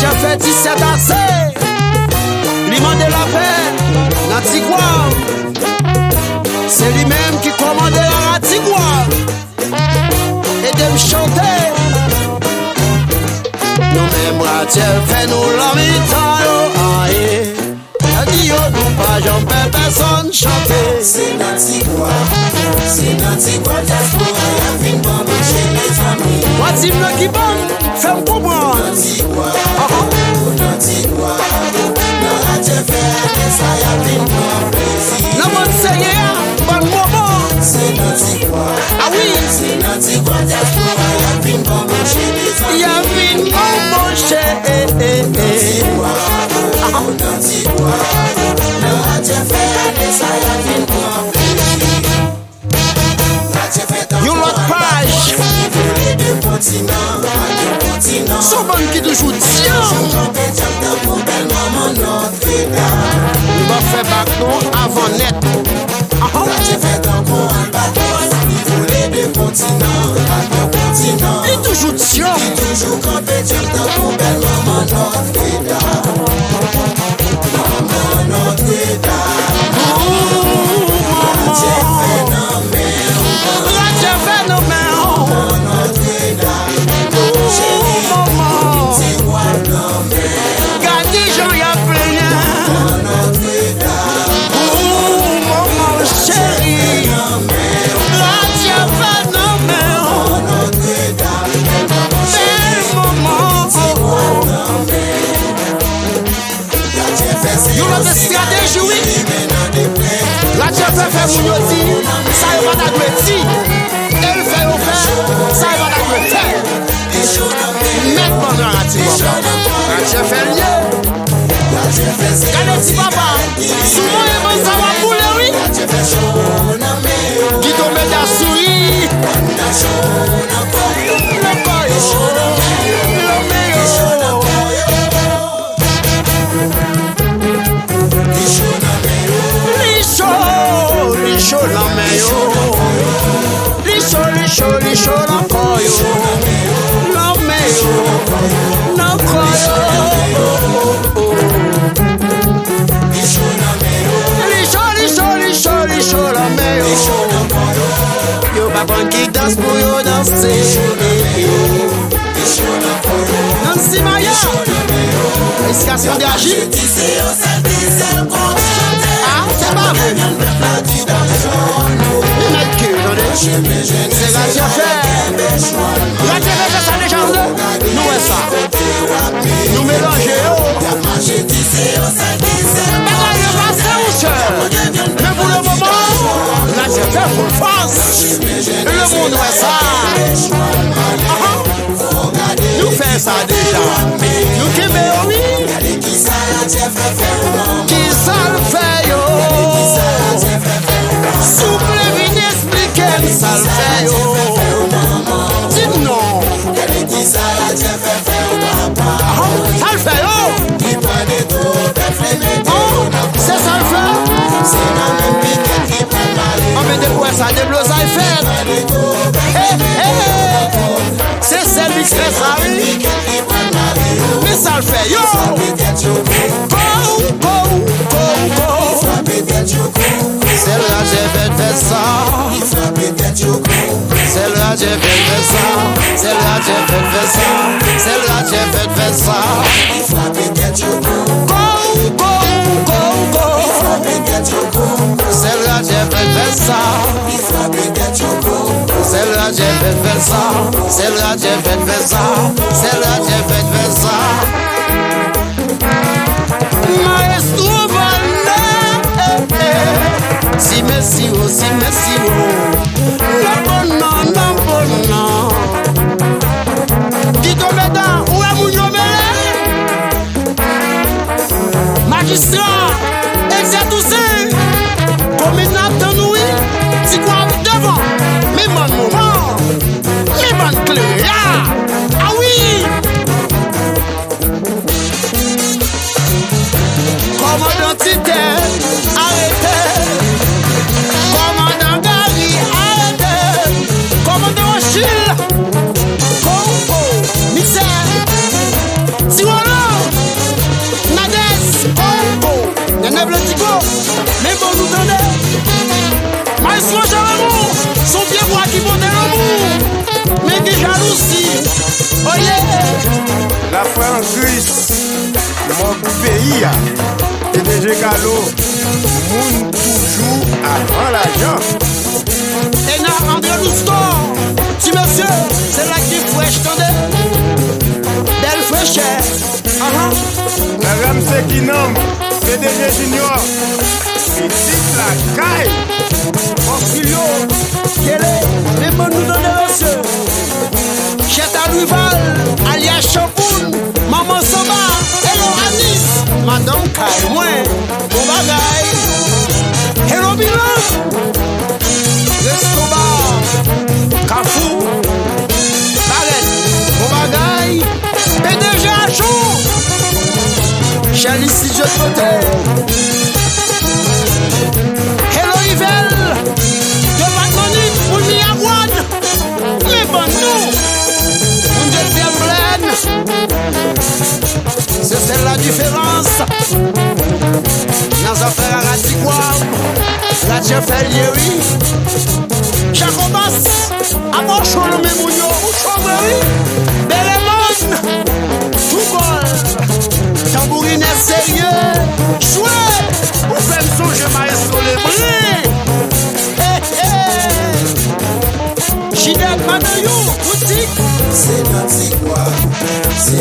J'ai fait 17 assez. L'imam de la paix, Natigua. C'est lui-même qui commandait la Natigua. Et de me chanter. Nous-mêmes, Dieu fait nous l'amitant. Yo, nous pas j'en peux personne chanter. C'est Natigua, diaspora, y'a fin d'embaucher les amis. Voici le qui bon, fais-moi comprendre. Natigua, non la Dieu fait, ça y'a fin d'embaucher. Non, mon Seigneur, bon moment. C'est Natigua, ah oui. C'est Natigua, diaspora, y'a fin d'embaucher les amis. Y'a fin d'embaucher. Natigua, non la Dieu fait, ça y'a fin d'embaucher. You lot page. Son bon qui toujours tient. On va faire bac non avant net. Il toujours tient. La Dieu fait faire mon yoti, ça y va d'agouetti. Elle fait au faire, ça y va d'agouetti. Mec bon dans la Dieu fait lié. Quand papa, souvent il va savoir pour le oui. Qui tombe dans la souris. Le boy, le meilleur. Licho la meyo, licho la koyo, la meyo, la koyo. Licho la meyo. Yo pas qui danse pour yo danser. Nancy Maya, escassion d'agir. Ah, c'est pas vrai. C'est la Dieu fait. La Dieu fait ça déjà. Nous est ça. Nous mélangeons. Mais pour le moment, la Dieu fait pour le France. Le monde est ça. Nous faisons ça déjà. Nous qui oui. Qui ça le fait yo. Souple vite expliquer ça le fait yo. Dis non. Ça le fait yo. C'est ça le fait. On met des points ça des blocs ça le fait. C'est celui qui fait ça oui. Mais ça le fait yo. Go. C'est là j'ai fait ça. C'est là j'ai fait ça. C'est là j'ai fait ça. C'est là j'ai fait ça. Go. C'est là j'ai fait ça. C'est là j'ai fait ça. C'est là j'ai fait ça. C'est là j'ai fait ça. Maestro Banda. Si merci oh. La bonne. Qui tombe dans où est mon yomele? Magistrat, exercé. Comme il n'attend nous, si quoi devant. Mais bon moment. Mais bonne clé. Ah oui. La foi en Christ, mon pays, PDG Galo, moun toujours avant l'argent. Et na André Lousteau, si monsieur, c'est là qui fraîche, tendez. Belle fraîcheur. La Ramsey Kinam, PDG Junior, petit la caille. Osculio, quel est, mais bon nous donner le feu. Cheta Rival, alias Champoun, Maman Samba, Hello Anis, Madame Kai, moi, bon bagay. Hello Milan, Escobar, Kafou, Barrette, bon bagay. PDG Achou, Chalice si je côté. Hello Yvel, de Batonique, pour Niagouane, mais bon nous. C'est celle la différence. Dans affaires à Ratigouam, la Tchefelieri, Jacobas, Amocho le Mémounio, Chauvery, Bélémon, Tougol, Tambourine sérieux, Chouet, ou même songe maestro les bris. Ginette Manayou, boutique. C'est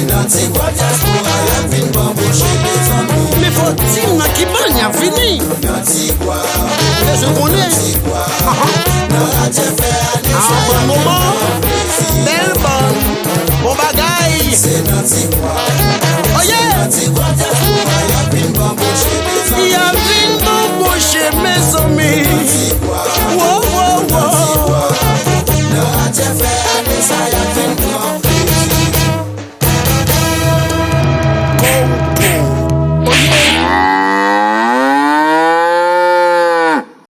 l'antiquois diaspora, y'a fin bamboucher les amours. Mais faut-il n'a qui m'a fini. L'antiquois, Mais je connais.